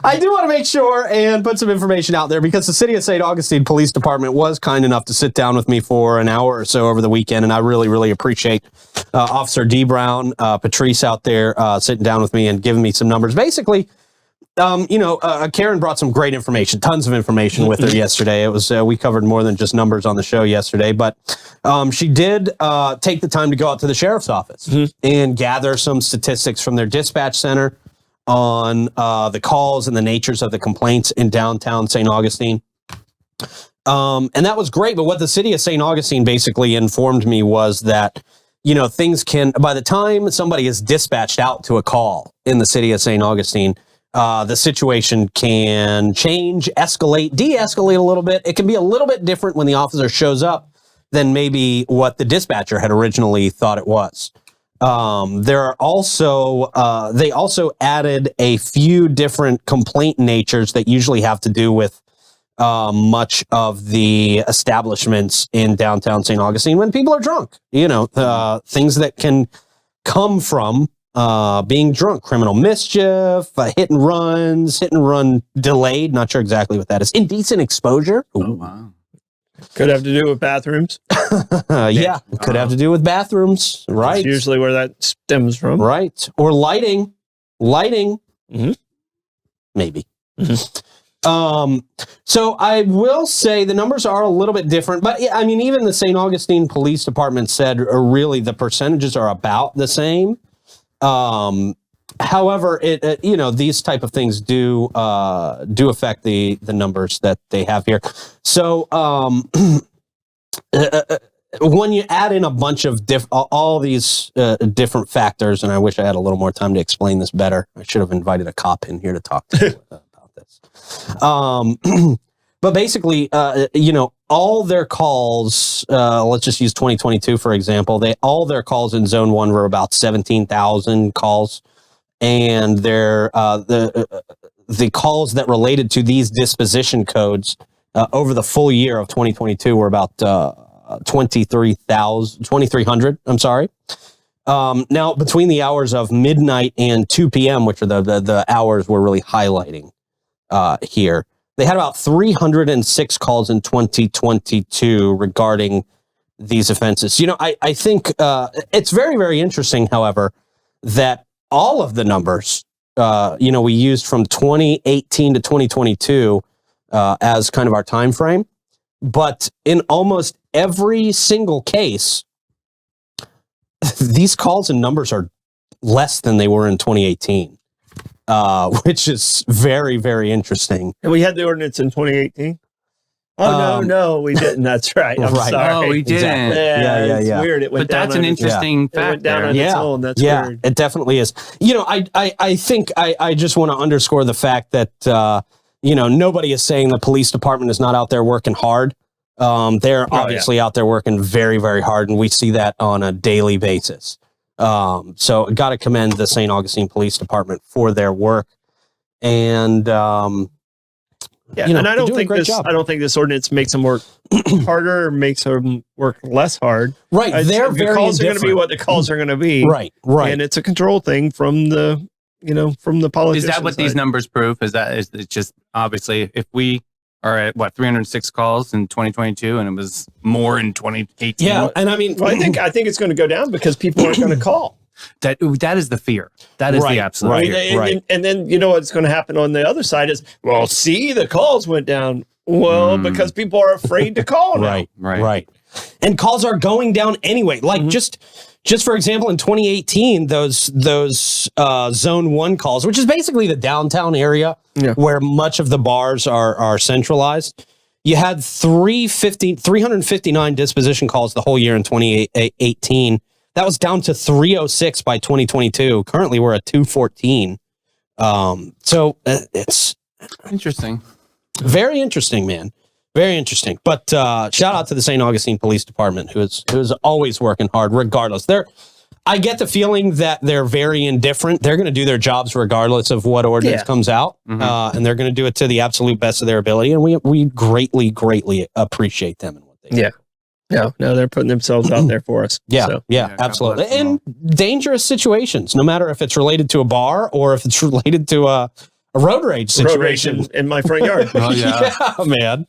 I do want to make sure and put some information out there because the City of St. Augustine Police Department was kind enough to sit down with me for an hour or so over the weekend, and I really, really appreciate Officer D. Brown, Patrice out there sitting down with me and giving me some numbers. Basically, Karen brought some great information, tons of information with her yesterday. It was we covered more than just numbers on the show yesterday, but she did take the time to go out to the sheriff's office and gather some statistics from their dispatch center on the calls and the natures of the complaints in downtown St. Augustine. And that was great, but what the City of St. Augustine basically informed me was that, things can, by the time somebody is dispatched out to a call in the City of St. Augustine, the situation can change, escalate, de-escalate a little bit. It can be a little bit different when the officer shows up than maybe what the dispatcher had originally thought it was. There are also, they also added a few different complaint natures that usually have to do with much of the establishments in downtown St. Augustine when people are drunk. Things that can come from being drunk, criminal mischief, hit and run delayed. Not sure exactly what that is. Indecent exposure. Ooh. Oh, wow. Could have to do with bathrooms. Yeah, it could have to do with bathrooms. Right. That's usually where that stems from. Right. Or lighting. Mm-hmm. Maybe. Mm-hmm. So I will say the numbers are a little bit different, but I mean, even the St. Augustine Police Department said really the percentages are about the same. However, these type of things do affect the numbers that they have here. So, when you add in a bunch of all these different factors, and I wish I had a little more time to explain this better. I should have invited a cop in here to talk to you about this. But basically, all their calls, let's just use 2022, for example, all their calls in Zone 1 were about 17,000 calls. And the calls that related to these disposition codes over the full year of 2022 were about 2,300. I'm sorry. Now, between the hours of midnight and 2 p.m., which are the hours we're really highlighting here, they had about 306 calls in 2022 regarding these offenses. I think it's very, very interesting, however, that all of the numbers, we used from 2018 to 2022 as kind of our time frame. But in almost every single case, these calls and numbers are less than they were in 2018, which is very, very interesting. And we had the ordinance in 2018? Oh, no, we didn't. That's right. I'm sorry. Oh, we didn't. Exactly. Yeah. It's weird. It went But down that's an interesting fact. It went down on its own. That's weird. It definitely is. I think I just want to underscore the fact that, nobody is saying the police department is not out there working hard. They're obviously out there working very, very hard, and we see that on a daily basis. So got to commend the St. Augustine Police Department for their work. And, and I don't think this ordinance makes them work harder or makes them work less hard. Right. The calls are going to be what the calls are going to be. Right. And it's a control thing from the politicians. Is that what these numbers prove? Is it just obviously if we are at 306 calls in 2022 and it was more in 2018? Yeah. And I mean, I think it's going to go down because people aren't going to call. That is the fear. That is the absolute fear. Right. And then what's going to happen on the other side is, well, see, the calls went down. Well, because people are afraid to call now. Right. And calls are going down anyway. Like just for example, in 2018, those Zone 1 calls, which is basically the downtown area where much of the bars are centralized, you had 359 disposition calls the whole year in 2018. That was down to 306 by 2022. Currently, we're at 214. So it's interesting. Very interesting, man. Very interesting. But shout out to the St. Augustine Police Department, who is always working hard, regardless. I get the feeling that they're very indifferent. They're going to do their jobs regardless of what ordinance comes out, and they're going to do it to the absolute best of their ability. And we greatly, greatly appreciate them and what they do. Yeah. No, they're putting themselves out there for us. Yeah, absolutely. In dangerous situations, no matter if it's related to a bar or if it's related to a A road rage situation. in my front yard. Oh, yeah. Yeah, man.